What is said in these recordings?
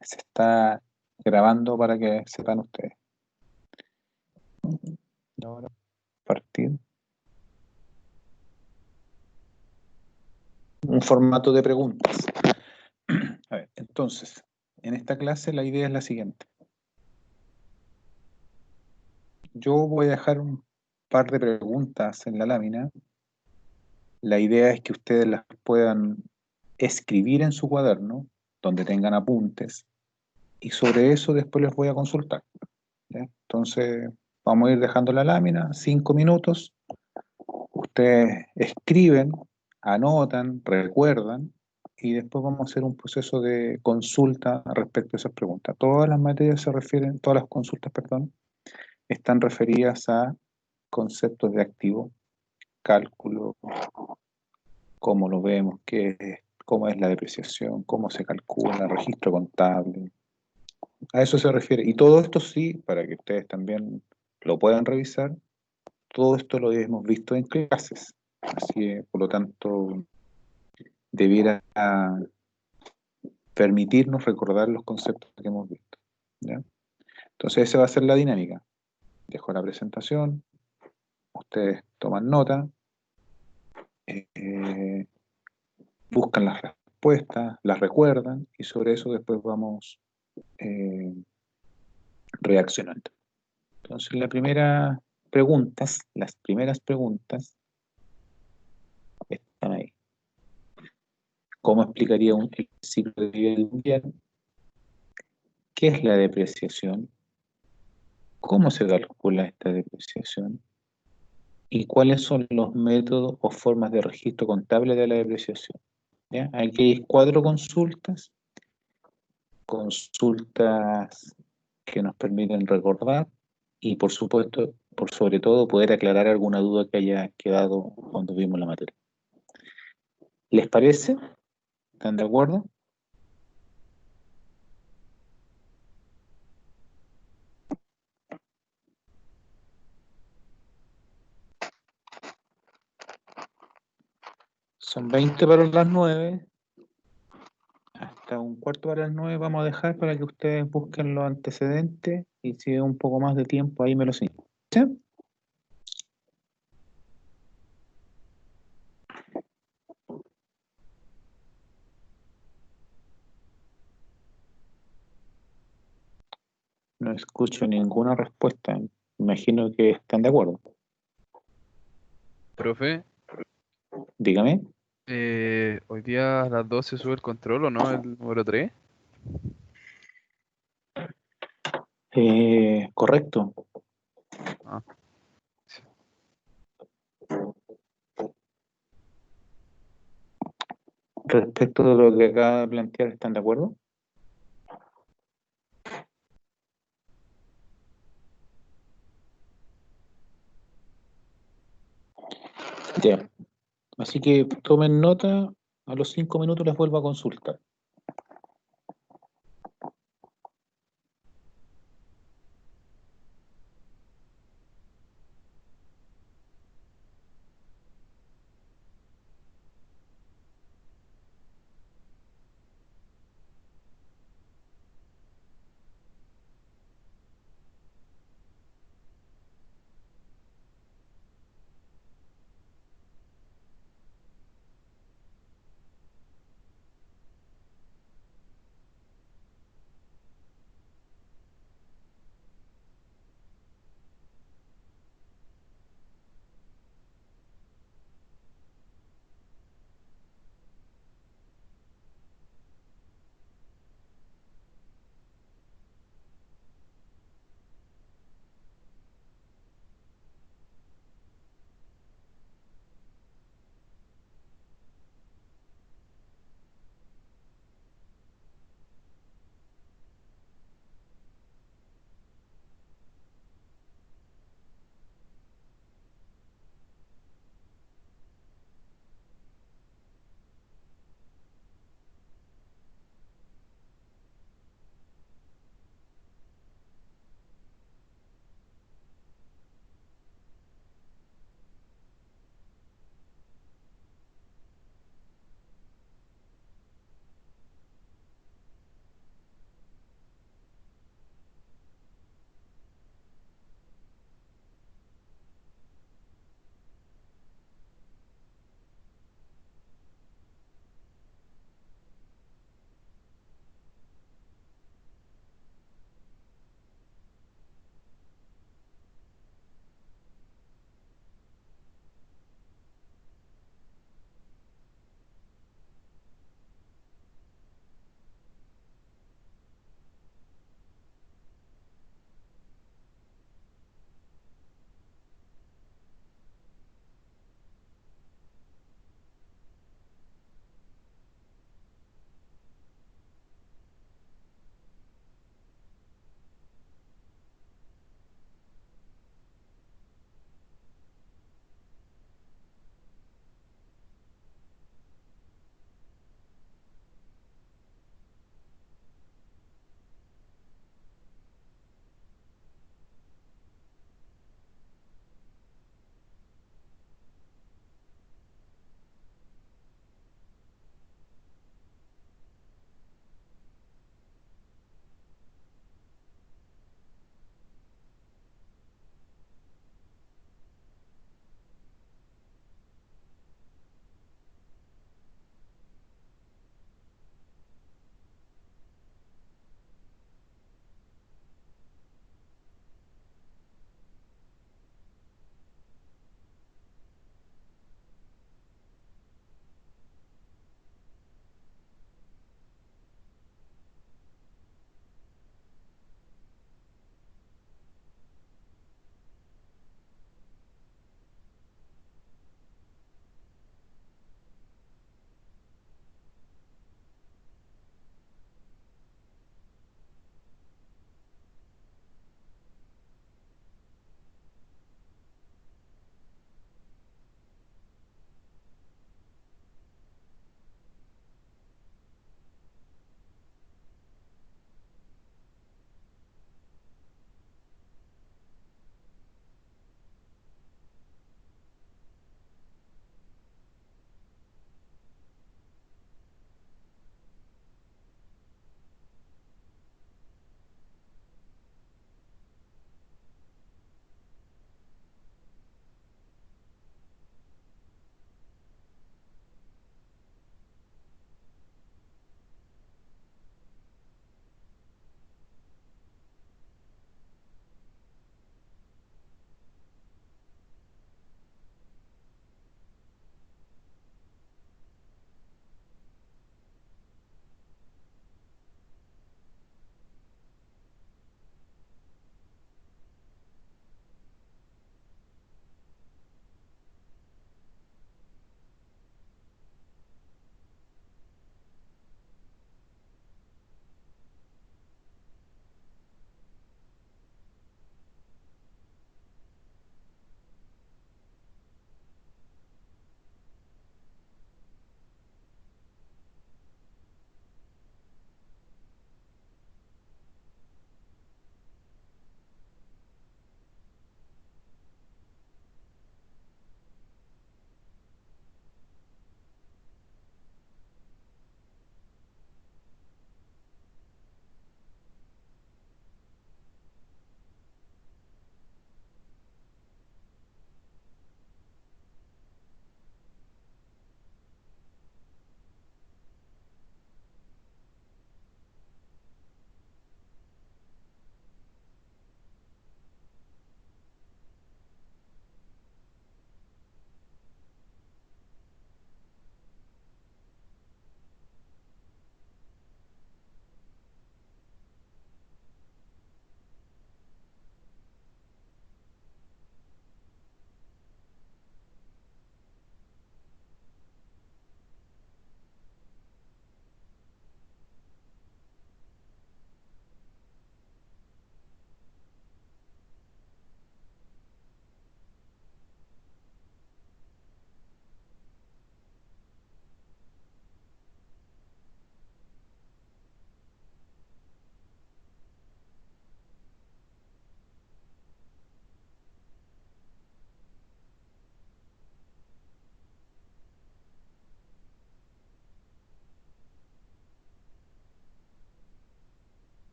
se está grabando para que sepan ustedes. Y ahora partir. Un formato de preguntas. A ver, entonces, en esta clase la idea es la siguiente. Yo voy a dejar un par de preguntas en la lámina. La idea es que ustedes las puedan escribir en su cuaderno, donde tengan apuntes, y sobre eso después les voy a consultar. ¿Ya? Entonces, vamos a ir dejando la lámina, 5 minutos. Ustedes escriben, anotan, recuerdan, y después vamos a hacer un proceso de consulta respecto a esas preguntas. Todas las materias se refieren, todas las consultas, perdón, están referidas a conceptos de activo, cálculo, cómo lo vemos, cómo es la depreciación, cómo se calcula, registro contable. A eso se refiere. Y todo esto sí, para que ustedes también lo puedan revisar, todo esto lo hemos visto en clases. Así que, por lo tanto, debiera permitirnos recordar los conceptos que hemos visto. ¿Ya? Entonces, esa va a ser la dinámica. Dejo la presentación, ustedes toman nota, eh, buscan las respuestas, las recuerdan y sobre eso después vamos eh, reaccionando. Entonces, las primeras preguntas están ahí. ¿Cómo explicaría el ciclo de vida del mundial? ¿Qué es la depreciación? ¿Cómo se calcula esta depreciación? ¿Y cuáles son los métodos o formas de registro contable de la depreciación? ¿Ya? Aquí hay 4 consultas que nos permiten recordar y por supuesto, por sobre todo, poder aclarar alguna duda que haya quedado cuando vimos la materia. ¿Les parece? ¿Están de acuerdo? Son 20 para las 9. Hasta un cuarto para las 9 vamos a dejar para que ustedes busquen los antecedentes y si hay un poco más de tiempo ahí me lo señalan. ¿Sí? No escucho ninguna respuesta. Imagino que están de acuerdo. Profe, Dígame. hoy día a las 12 sube el control, ¿o no? El número 3. Correcto. Ah, sí. Respecto de lo que acaba de plantear, ¿están de acuerdo? Ya. Así que tomen nota, a los 5 minutos les vuelvo a consultar.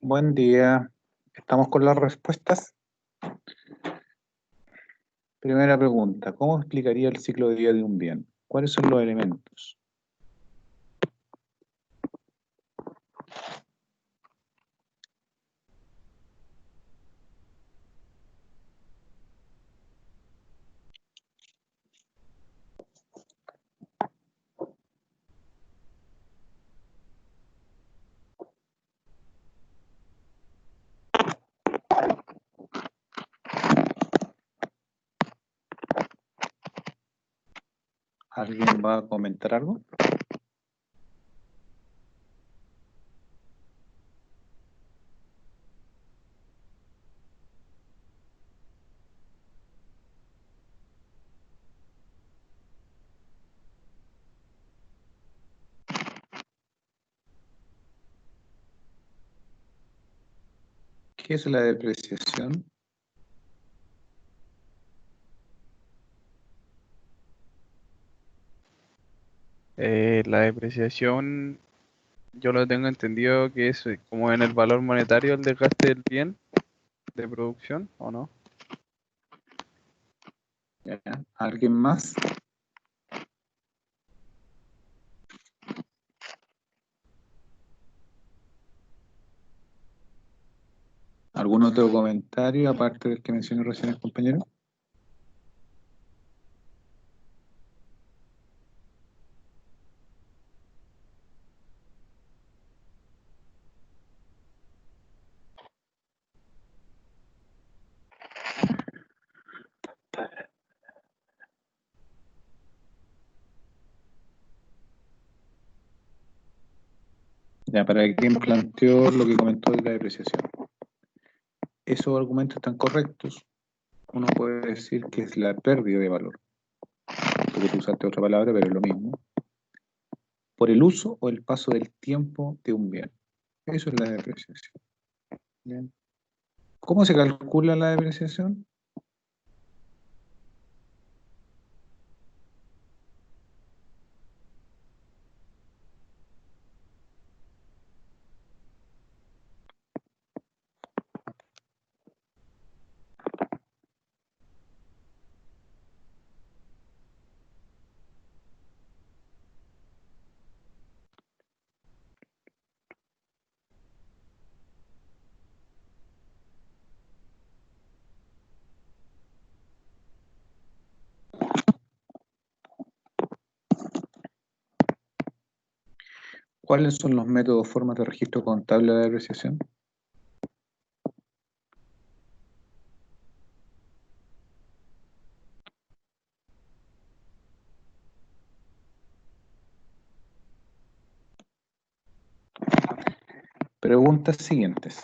Buen día. Estamos con las respuestas. Primera pregunta. ¿Cómo explicaría el ciclo de vida de un bien? ¿Cuáles son los elementos? ¿Alguien va a comentar algo? ¿Qué es la depreciación? La depreciación, yo lo tengo entendido que es como en el valor monetario el desgaste del bien de producción, ¿o no? Ya. ¿Alguien más? ¿Algún otro comentario aparte del que mencionó recién el compañero? Ya, para quien planteó lo que comentó de la depreciación. Esos argumentos están correctos. Uno puede decir que es la pérdida de valor, porque tú usaste otra palabra, pero es lo mismo, por el uso o el paso del tiempo de un bien. Eso es la depreciación. Bien. ¿Cómo se calcula la depreciación? ¿Cuáles son los métodos o formas de registro contable de la depreciación? Preguntas siguientes.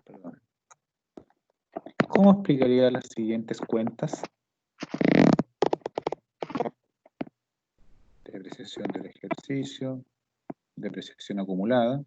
Perdón. ¿Cómo explicaría las siguientes cuentas? Depreciación del ejercicio, depreciación acumulada.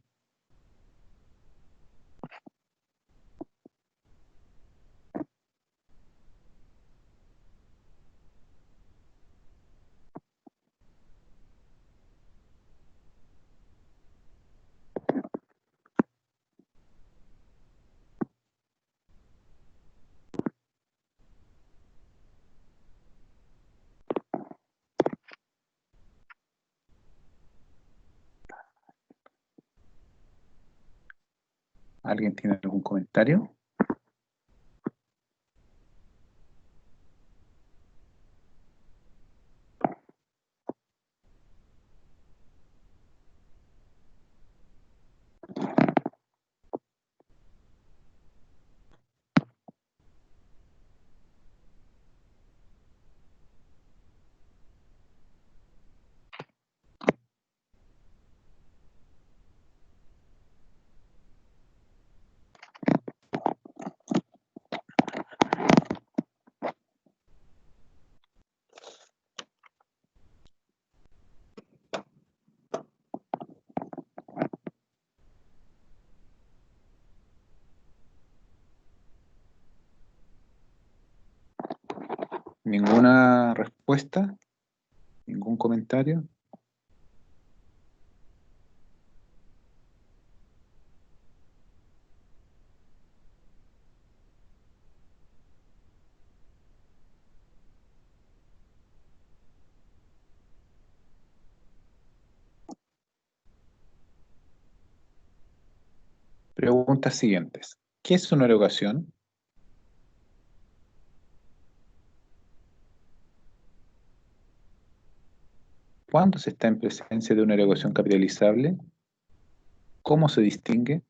¿Alguien tiene algún comentario? ¿Ninguna respuesta? ¿Ningún comentario? Preguntas siguientes. ¿Qué es una erogación? ¿Cuándo se está en presencia de una erogación capitalizable? ¿Cómo se distingue?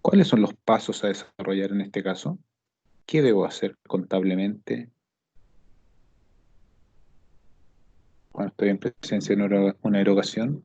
¿Cuáles son los pasos a desarrollar en este caso? ¿Qué debo hacer contablemente cuando estoy en presencia de una erogación?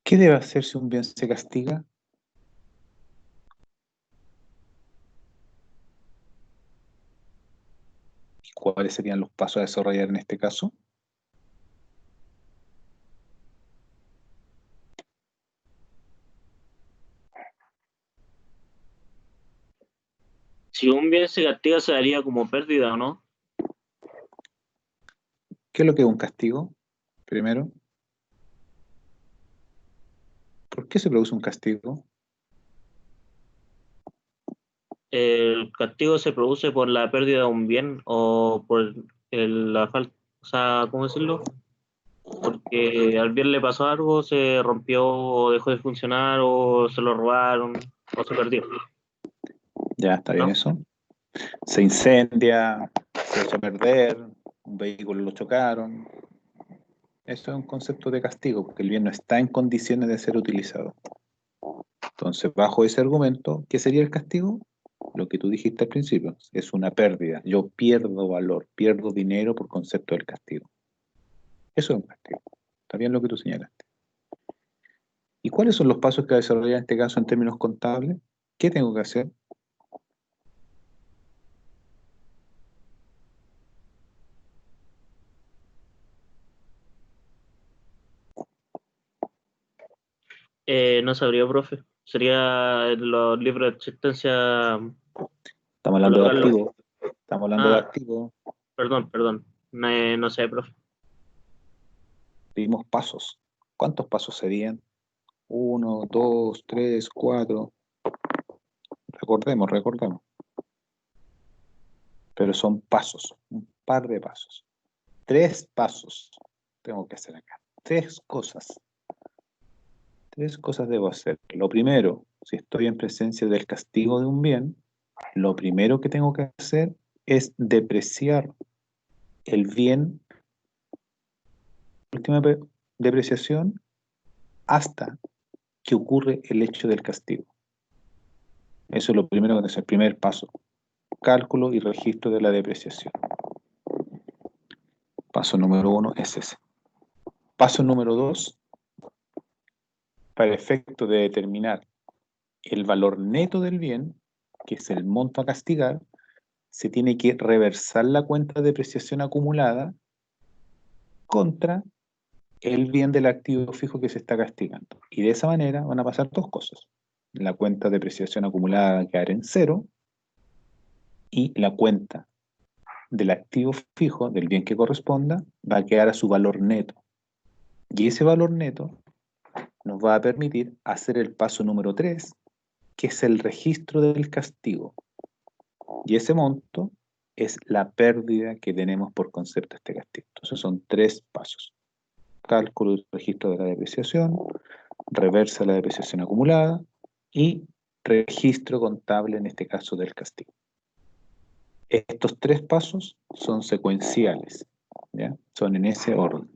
¿Qué debe hacer si un bien se castiga? ¿Y cuáles serían los pasos a desarrollar en este caso? Si un bien se castiga, se daría como pérdida, ¿o no? ¿Qué es lo que es un castigo? Primero, ¿por qué se produce un castigo? El castigo se produce por la pérdida de un bien o por la falta, o sea, ¿cómo decirlo? Porque al bien le pasó algo, se rompió o dejó de funcionar o se lo robaron o se perdió, Ya, está bien ¿no? eso. Se incendia, se echó a perder, un vehículo lo chocaron. Eso es un concepto de castigo, porque el bien no está en condiciones de ser utilizado. Entonces, bajo ese argumento, ¿qué sería el castigo? Lo que tú dijiste al principio, es una pérdida. Yo pierdo valor, pierdo dinero por concepto del castigo. Eso es un castigo. Está bien lo que tú señalaste. ¿Y cuáles son los pasos que desarrollar en este caso en términos contables? ¿Qué tengo que hacer? No sabría, profe. Sería los libros de existencia Estamos hablando de colocarlo. activos. Estamos hablando de Ah, activos. perdón. No, no sé, profe. Vimos pasos. ¿Cuántos pasos serían? Uno, dos, tres, cuatro. Recordemos. Pero son pasos, un par de pasos. Tres pasos tengo que hacer acá. Tres cosas. Tres cosas debo hacer. Lo primero, si estoy en presencia del castigo de un bien, lo primero que tengo que hacer es depreciar el bien, última depreciación, hasta que ocurre el hecho del castigo. Eso es lo primero que es el primer paso. Cálculo y registro de la depreciación. Paso número 1 es ese. Paso número 2, para efecto de determinar el valor neto del bien, que es el monto a castigar, se tiene que reversar la cuenta de depreciación acumulada contra el bien del activo fijo que se está castigando. Y de esa manera van a pasar dos cosas. La cuenta de depreciación acumulada va a quedar en cero y la cuenta del activo fijo, del bien que corresponda, va a quedar a su valor neto. Y ese valor neto nos va a permitir hacer el paso número 3, que es el registro del castigo. Y ese monto es la pérdida que tenemos por concepto de este castigo. Entonces son tres pasos. Cálculo y registro de la depreciación, reversa la depreciación acumulada y registro contable, en este caso del castigo. Estos tres pasos son secuenciales. ¿ya? Son en ese orden.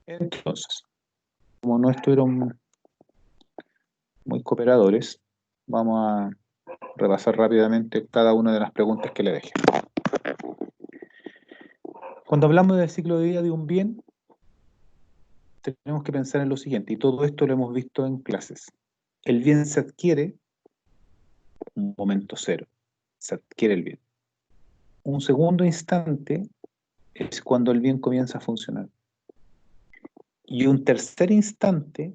Entonces, como no estuvieron muy cooperadores, vamos a repasar rápidamente cada una de las preguntas que le dejé. Cuando hablamos del ciclo de vida de un bien, tenemos que pensar en lo siguiente, y todo esto lo hemos visto en clases. El bien se adquiere un momento cero, se adquiere el bien. Un segundo instante es cuando el bien comienza a funcionar. Y un tercer instante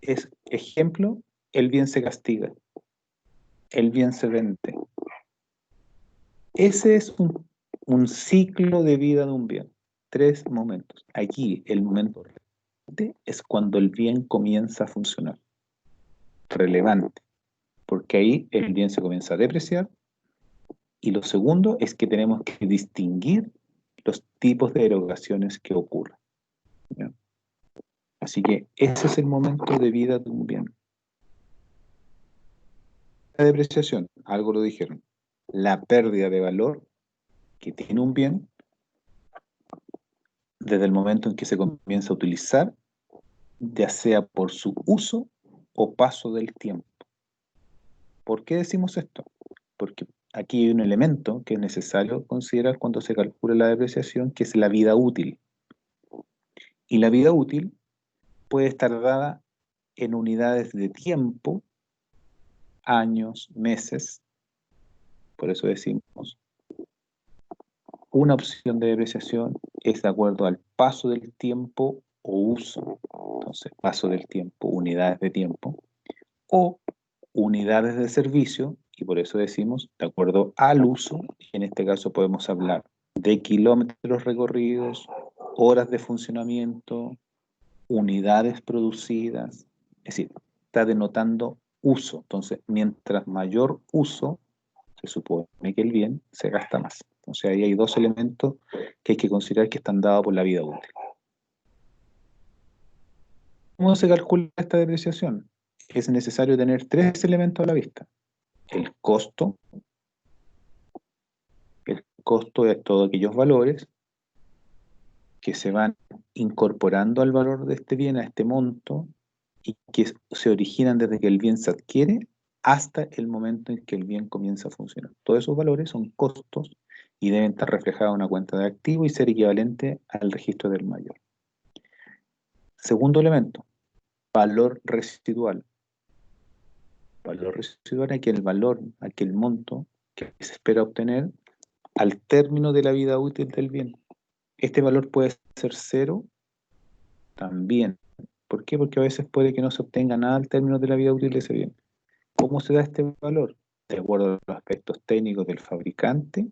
es, ejemplo, el bien se castiga, el bien se vende. Ese es un ciclo de vida de un bien. 3 momentos. Aquí el momento relevante es cuando el bien comienza a funcionar. Relevante. Porque ahí el bien se comienza a depreciar. Y lo segundo es que tenemos que distinguir los tipos de erogaciones que ocurren. ¿Ya? Así que ese es el momento de vida de un bien. La depreciación, algo lo dijeron. La pérdida de valor que tiene un bien desde el momento en que se comienza a utilizar, ya sea por su uso o paso del tiempo. ¿Por qué decimos esto? Porque aquí hay un elemento que es necesario considerar cuando se calcula la depreciación, que es la vida útil. Y la vida útil puede estar dada en unidades de tiempo, años, meses. Por eso decimos, una opción de depreciación es de acuerdo al paso del tiempo o uso. Entonces, paso del tiempo, unidades de tiempo, o unidades de servicio, y por eso decimos de acuerdo al uso, y en este caso podemos hablar de kilómetros recorridos, horas de funcionamiento, unidades producidas, es decir, está denotando uso. Entonces, mientras mayor uso, se supone que el bien se gasta más. Entonces, ahí hay 2 elementos que hay que considerar que están dados por la vida útil. ¿Cómo se calcula esta depreciación? Es necesario tener 3 elementos a la vista. El costo es todos aquellos valores que se van incorporando al valor de este bien, a este monto, y que se originan desde que el bien se adquiere hasta el momento en que el bien comienza a funcionar. Todos esos valores son costos y deben estar reflejados en una cuenta de activo y ser equivalente al registro del mayor. Segundo elemento, valor residual. Valor residual es aquel valor, aquel monto que se espera obtener al término de la vida útil del bien. Este valor puede ser 0 también. ¿Por qué? Porque a veces puede que no se obtenga nada al término de la vida útil de ese bien. ¿Cómo se da este valor? De acuerdo a los aspectos técnicos del fabricante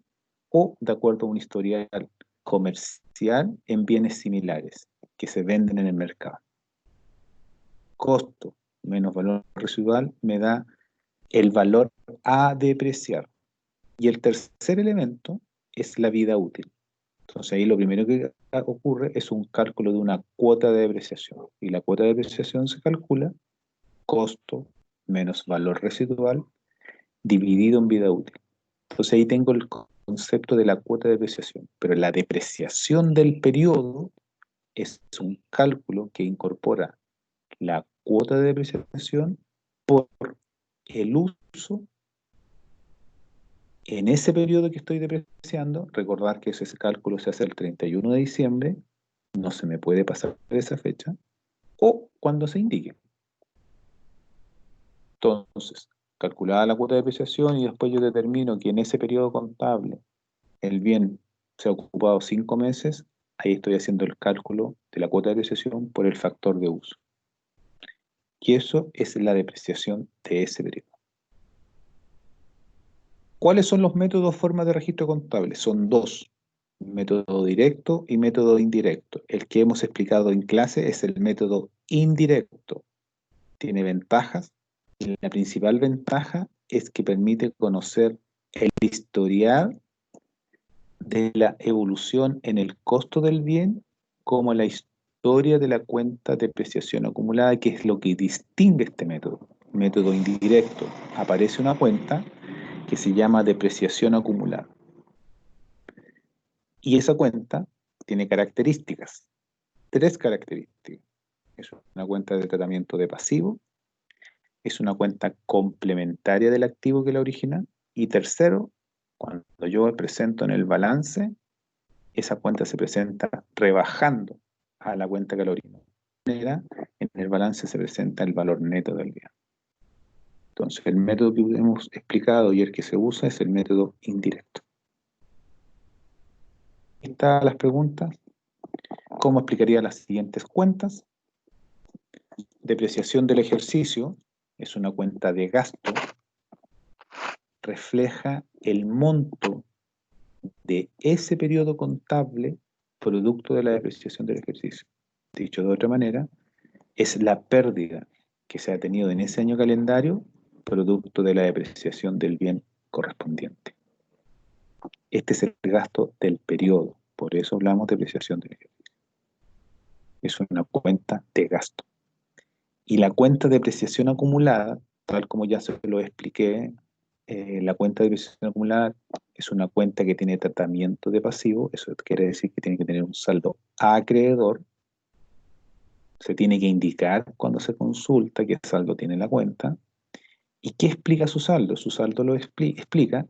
o de acuerdo a un historial comercial en bienes similares que se venden en el mercado. Costo menos valor residual me da el valor a depreciar. Y el tercer elemento es la vida útil. Entonces ahí lo primero que ocurre es un cálculo de una cuota de depreciación. Y la cuota de depreciación se calcula costo menos valor residual dividido en vida útil. Entonces ahí tengo el concepto de la cuota de depreciación. Pero la depreciación del periodo es un cálculo que incorpora la cuota de depreciación por el uso en ese periodo que estoy depreciando. Recordar que ese cálculo se hace el 31 de diciembre, no se me puede pasar de esa fecha, o cuando se indique. Entonces, calculada la cuota de depreciación y después yo determino que en ese periodo contable el bien se ha ocupado 5 meses, ahí estoy haciendo el cálculo de la cuota de depreciación por el factor de uso. Y eso es la depreciación de ese periodo. ¿Cuáles son los métodos, formas de registro contable? Son 2, método directo y método indirecto. El que hemos explicado en clase es el método indirecto. Tiene ventajas y la principal ventaja es que permite conocer el historial de la evolución en el costo del bien como la historia de la cuenta de depreciación acumulada, que es lo que distingue este método. Método indirecto, aparece una cuenta que se llama depreciación acumulada. Y esa cuenta tiene características, 3 características. Es una cuenta de tratamiento de pasivo, es una cuenta complementaria del activo que la origina, y tercero, cuando yo presento en el balance, esa cuenta se presenta rebajando a la cuenta que la origina. De manera, en el balance se presenta el valor neto del bien. Entonces, el método que hemos explicado y el que se usa es el método indirecto. Aquí están las preguntas. ¿Cómo explicaría las siguientes cuentas? Depreciación del ejercicio es una cuenta de gasto, refleja el monto de ese periodo contable producto de la depreciación del ejercicio. Dicho de otra manera, es la pérdida que se ha tenido en ese año calendario producto de la depreciación del bien correspondiente. Este es el gasto del periodo, por eso hablamos de depreciación del ejercicio. Es una cuenta de gasto. Y la cuenta de depreciación acumulada, tal como ya se lo expliqué, la cuenta de depreciación acumulada es una cuenta que tiene tratamiento de pasivo, eso quiere decir que tiene que tener un saldo acreedor. Se tiene que indicar cuando se consulta qué saldo tiene la cuenta. ¿Y qué explica su saldo? Su saldo lo explica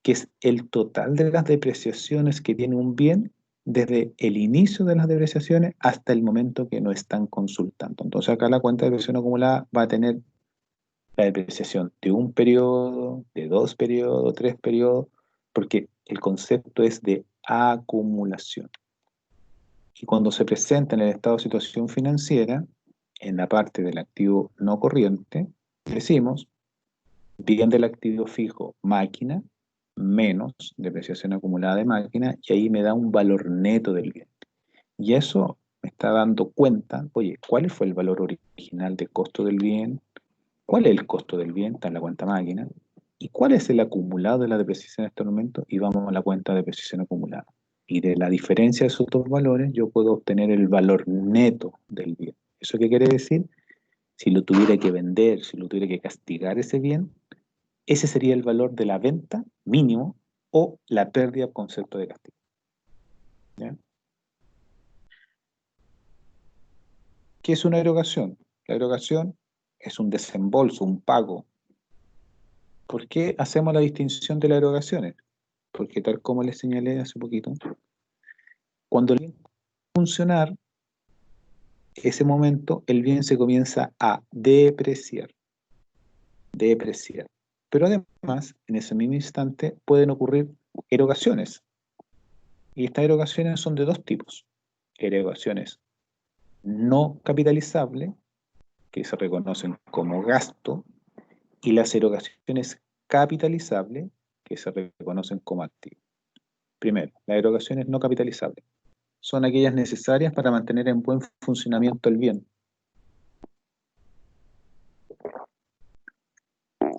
que es el total de las depreciaciones que tiene un bien desde el inicio de las depreciaciones hasta el momento que no están consultando. Entonces acá la cuenta de depreciación acumulada va a tener la depreciación de un periodo, de 2 periodos, 3 periodos, porque el concepto es de acumulación. Y cuando se presenta en el estado de situación financiera, en la parte del activo no corriente, decimos bien del activo fijo máquina menos depreciación acumulada de máquina, y ahí me da un valor neto del bien. Y eso me está dando cuenta, oye, ¿cuál fue el valor original de costo del bien? ¿Cuál es el costo del bien? Está en la cuenta máquina. ¿Y cuál es el acumulado de la depreciación en este momento? Y vamos a la cuenta de depreciación acumulada. Y de la diferencia de esos dos valores, yo puedo obtener el valor neto del bien. ¿Eso qué quiere decir? Si lo tuviera que vender, si lo tuviera que castigar ese bien, ese sería el valor de la venta mínimo o la pérdida por concepto de castigo. ¿Ya? ¿Qué es una erogación? La erogación es un desembolso, un pago. ¿Por qué hacemos la distinción de las erogaciones? Porque tal como les señalé hace poquito, cuando el bien comienza a funcionar, ese momento el bien se comienza a depreciar. Pero además, en ese mismo instante pueden ocurrir erogaciones. Y estas erogaciones son de dos tipos. Erogaciones no capitalizables, que se reconocen como gasto, y las erogaciones capitalizables, que se reconocen como activo. Primero, las erogaciones no capitalizables son aquellas necesarias para mantener en buen funcionamiento el bien.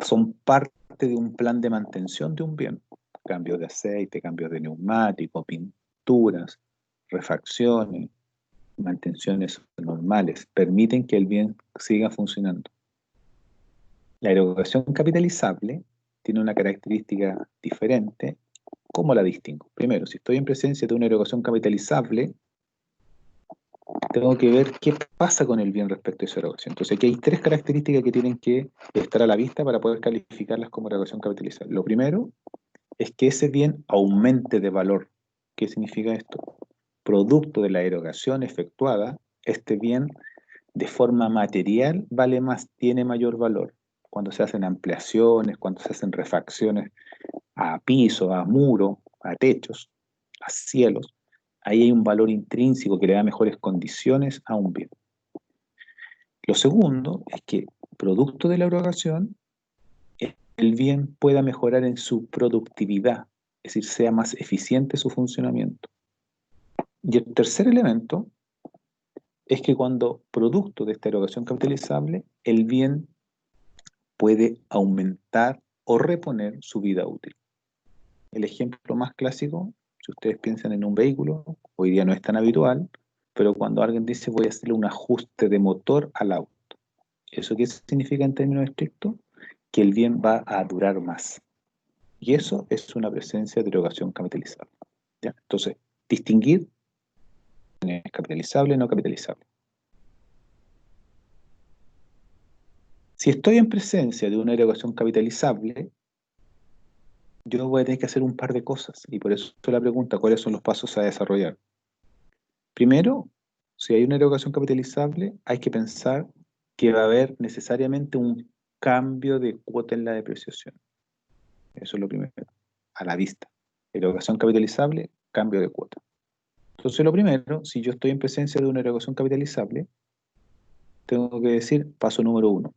Son parte de un plan de mantención de un bien. Cambios de aceite, cambios de neumático, pinturas, refacciones, mantenciones normales, permiten que el bien siga funcionando. La erogación capitalizable tiene una característica diferente. ¿Cómo la distingo? Primero, si estoy en presencia de una erogación capitalizable, tengo que ver qué pasa con el bien respecto a esa erogación. Entonces aquí hay 3 características que tienen que estar a la vista para poder calificarlas como erogación capitalizable. Lo primero es que ese bien aumente de valor. ¿Qué significa esto? Producto de la erogación efectuada, este bien de forma material vale más, tiene mayor valor. Cuando se hacen ampliaciones, cuando se hacen refacciones a pisos, a muros, a techos, a cielos, ahí hay un valor intrínseco que le da mejores condiciones a un bien. Lo segundo es que, producto de la erogación, el bien pueda mejorar en su productividad, es decir, sea más eficiente su funcionamiento. Y el tercer elemento es que cuando, producto de esta erogación capitalizable, el bien puede aumentar o reponer su vida útil. El ejemplo más clásico, si ustedes piensan en un vehículo, hoy día no es tan habitual, pero cuando alguien dice voy a hacerle un ajuste de motor al auto, ¿eso qué significa en términos estrictos? Que el bien va a durar más. Y eso es una presencia de erogación capitalizable. ¿Ya? Entonces, distinguir capitalizable y no capitalizable. Si estoy en presencia de una erogación capitalizable, yo voy a tener que hacer un par de cosas, y por eso la pregunta, ¿cuáles son los pasos a desarrollar? Primero, si hay una erogación capitalizable, hay que pensar que va a haber necesariamente un cambio de cuota en la depreciación. Eso es lo primero, a la vista. Erogación capitalizable, cambio de cuota. Entonces, lo primero, si yo estoy en presencia de una erogación capitalizable, tengo que decir, paso número 1,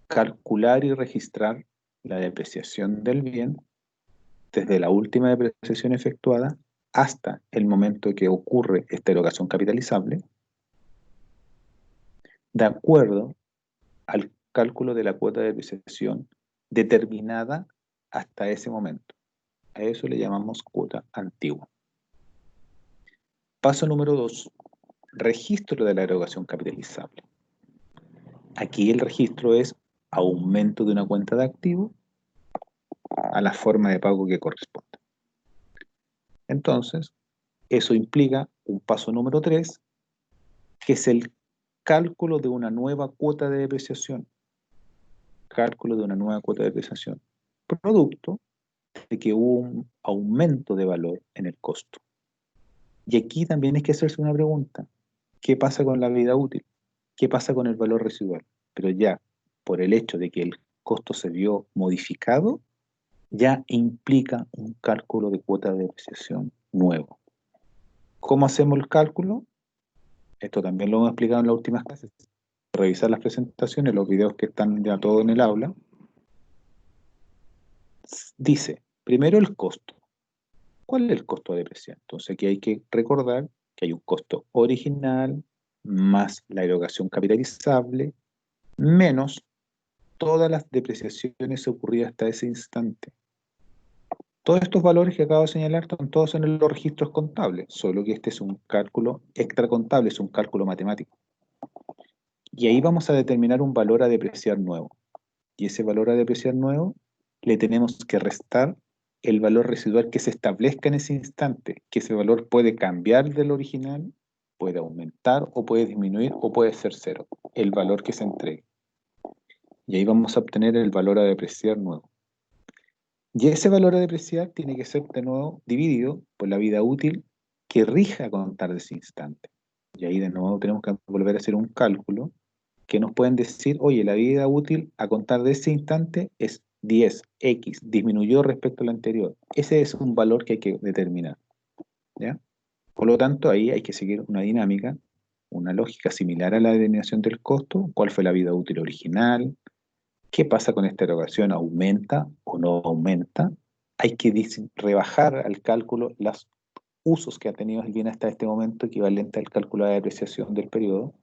calcular y registrar la depreciación del bien desde la última depreciación efectuada hasta el momento que ocurre esta erogación capitalizable, de acuerdo al cálculo de la cuota de depreciación determinada hasta ese momento. A eso le llamamos cuota antigua. Paso número 2, registro de la erogación capitalizable. Aquí el registro es aumento de una cuenta de activo a la forma de pago que corresponda. Entonces, eso implica un paso número 3, que es el cálculo de una nueva cuota de depreciación. Cálculo de una nueva cuota de depreciación. Producto de que hubo un aumento de valor en el costo. Y aquí también hay que hacerse una pregunta. ¿Qué pasa con la vida útil? ¿Qué pasa con el valor residual? Pero ya, por el hecho de que el costo se vio modificado, ya implica un cálculo de cuota de depreciación nuevo. ¿Cómo hacemos el cálculo? Esto también lo hemos explicado en las últimas clases. Revisar las presentaciones, los videos que están ya todos en el aula. Dice, primero el costo. ¿Cuál es el costo de depreciación? Entonces aquí hay que recordar que hay un costo original más la erogación capitalizable menos todas las depreciaciones ocurridas hasta ese instante. Todos estos valores que acabo de señalar están todos en los registros contables, solo que este es un cálculo extracontable, es un cálculo matemático. Y ahí vamos a determinar un valor a depreciar nuevo. Y ese valor a depreciar nuevo le tenemos que restar el valor residual que se establezca en ese instante, que ese valor puede cambiar del original, puede aumentar o puede disminuir o puede ser cero, el valor que se entregue. Y ahí vamos a obtener el valor a depreciar nuevo. Y ese valor a depreciar tiene que ser de nuevo dividido por la vida útil que rija a contar de ese instante. Y ahí de nuevo tenemos que volver a hacer un cálculo que nos pueden decir, oye, la vida útil a contar de ese instante es 10x, disminuyó respecto al anterior. Ese es un valor que hay que determinar, ¿ya? Por lo tanto, ahí hay que seguir una dinámica, una lógica similar a la determinación del costo, cuál fue la vida útil original, qué pasa con esta erogación, aumenta o no aumenta. Hay que rebajar al cálculo los usos que ha tenido el bien hasta este momento, equivalente al cálculo de depreciación del periodo,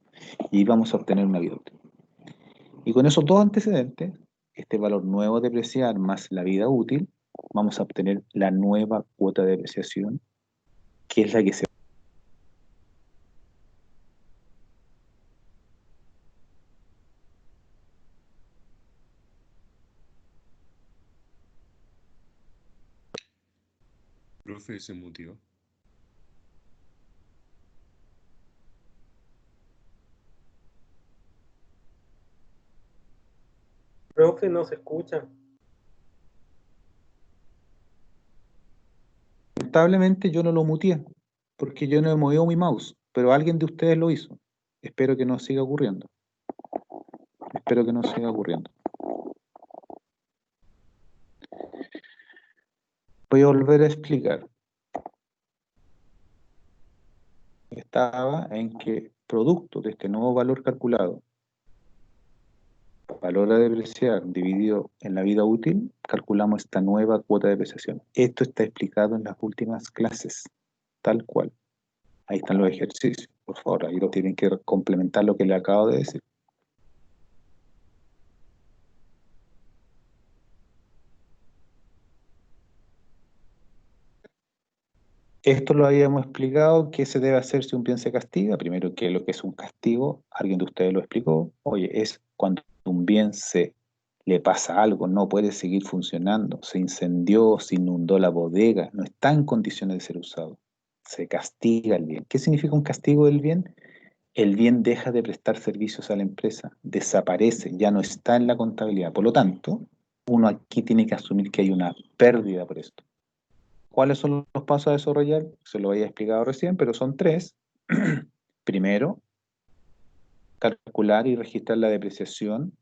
y vamos a obtener una vida útil. Y con esos dos antecedentes, este valor nuevo de depreciar más la vida útil, vamos a obtener la nueva cuota de depreciación, que es la que se... Profe, se mutió. Profe, no se escucha. Lamentablemente yo no lo muteé, porque yo no he movido mi mouse, pero alguien de ustedes lo hizo. Espero que no siga ocurriendo. Espero que no siga ocurriendo. Voy a volver a explicar. Estaba en que producto de este nuevo valor calculado, valor a depreciar dividido en la vida útil, calculamos esta nueva cuota de depreciación. Esto está explicado en las últimas clases, tal cual. Ahí están los ejercicios, por favor, ahí lo tienen que complementar lo que le acabo de decir. Esto lo habíamos explicado, qué se debe hacer si un bien se castiga. Primero, qué es lo que es un castigo, alguien de ustedes lo explicó. Oye, es cuando un bien se le pasa algo, no puede seguir funcionando, se incendió, se inundó la bodega, no está en condiciones de ser usado. Se castiga el bien. ¿Qué significa un castigo del bien? El bien deja de prestar servicios a la empresa, desaparece, ya no está en la contabilidad. Por lo tanto, uno aquí tiene que asumir que hay una pérdida por esto. ¿Cuáles son los pasos a desarrollar? Se lo había explicado recién, pero son 3. Primero, calcular y registrar la depreciación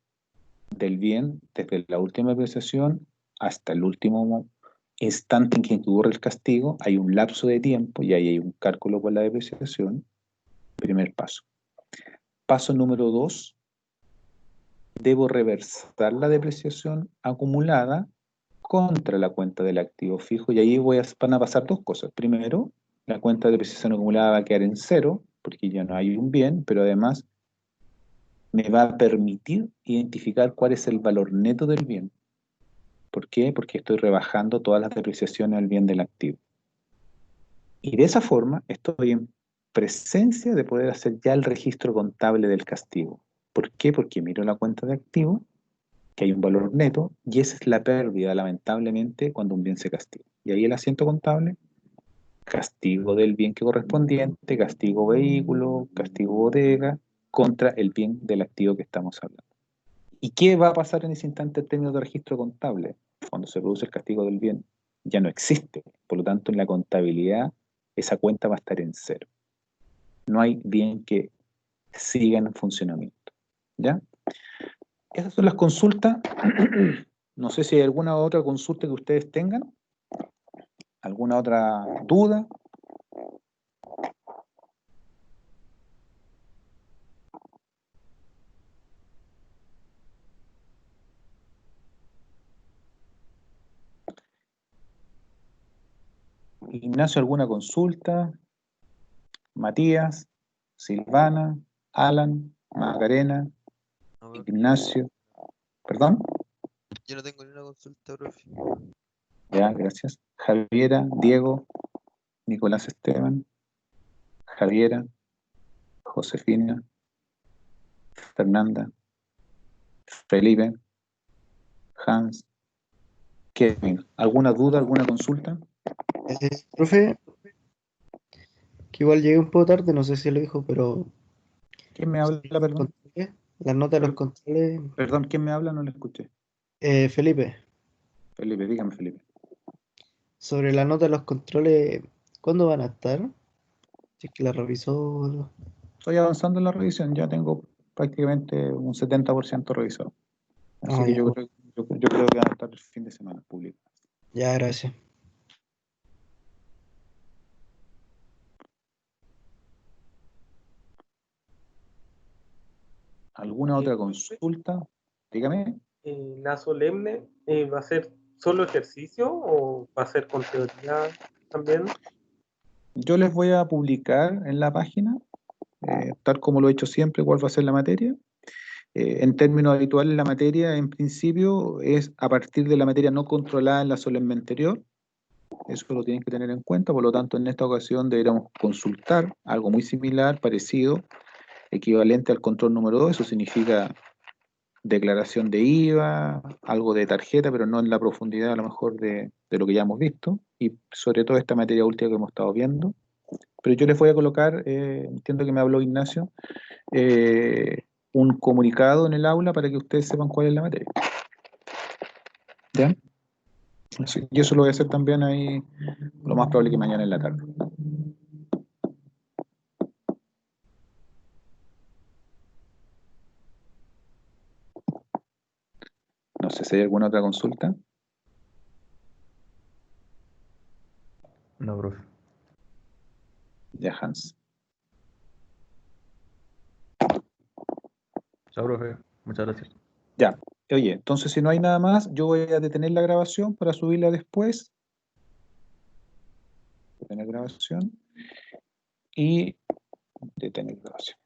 del bien desde la última depreciación hasta el último instante en que ocurre el castigo. Hay un lapso de tiempo y ahí hay un cálculo por la depreciación. Primer paso. Paso número 2. Debo reversar la depreciación acumulada contra la cuenta del activo fijo y ahí van a pasar 2 cosas. Primero, la cuenta de depreciación acumulada va a quedar en 0 porque ya no hay un bien, pero además me va a permitir identificar cuál es el valor neto del bien. ¿Por qué? Porque estoy rebajando todas las depreciaciones al bien del activo. Y de esa forma estoy en presencia de poder hacer ya el registro contable del castigo. ¿Por qué? Porque miro la cuenta de activo, que hay un valor neto, y esa es la pérdida, lamentablemente, cuando un bien se castiga. Y ahí el asiento contable, castigo del bien que correspondiente, castigo vehículo, castigo bodega, contra el bien del activo que estamos hablando. ¿Y qué va a pasar en ese instante en términos de registro contable? Cuando se produce el castigo del bien, ya no existe. Por lo tanto, en la contabilidad, esa cuenta va a estar en 0. No hay bien que siga en funcionamiento. ¿Ya? Esas son las consultas. No sé si hay alguna otra consulta que ustedes tengan. ¿Alguna otra duda? Ignacio, ¿alguna consulta? Matías, Silvana, Alan, Macarena, No, profe, Ignacio. ¿Perdón? yo no tengo ni una consulta, profe. Ya, gracias. Javiera, Diego, Nicolás Esteban, Javiera, Josefina, Fernanda, Felipe, Hans, Kevin. ¿Alguna duda, alguna consulta? Profe, que igual llegué un poco tarde, no sé si lo dijo, pero ¿Quién me habla, perdón? las notas de los controles. Perdón, ¿quién me habla? No le escuché. Felipe, Felipe, dígame, Felipe. sobre la nota de los controles, ¿cuándo van a estar? Si es que la revisó o algo. Estoy avanzando en la revisión, ya tengo prácticamente un 70% revisado. Así Ah, que ya, bueno. yo creo que van a estar el fin de semana público. Ya, gracias. ¿Alguna otra consulta? Dígame. ¿La solemne va a ser solo ejercicio o va a ser con teoría también? Yo les voy a publicar en la página, tal como lo he hecho siempre, cuál va a ser la materia. En términos habituales, la materia en principio es a partir de la materia no controlada en la solemne anterior. Eso lo tienen que tener en cuenta, por lo tanto, en esta ocasión deberíamos consultar algo muy similar, parecido, equivalente al control número 2. Eso significa declaración de IVA, algo de tarjeta, pero no en la profundidad a lo mejor de lo que ya hemos visto, y sobre todo esta materia última que hemos estado viendo. Pero yo les voy a colocar, entiendo que me habló Ignacio, un comunicado en el aula para que ustedes sepan cuál es la materia. ¿Ya? Y eso lo voy a hacer también ahí, lo más probable que mañana en la tarde. No sé si hay alguna otra consulta. No, profe. Ya, Hans. Chao, profe. Muchas gracias. Ya. Oye, entonces si no hay nada más, yo voy a detener la grabación para subirla después. Detener grabación. Y detener grabación.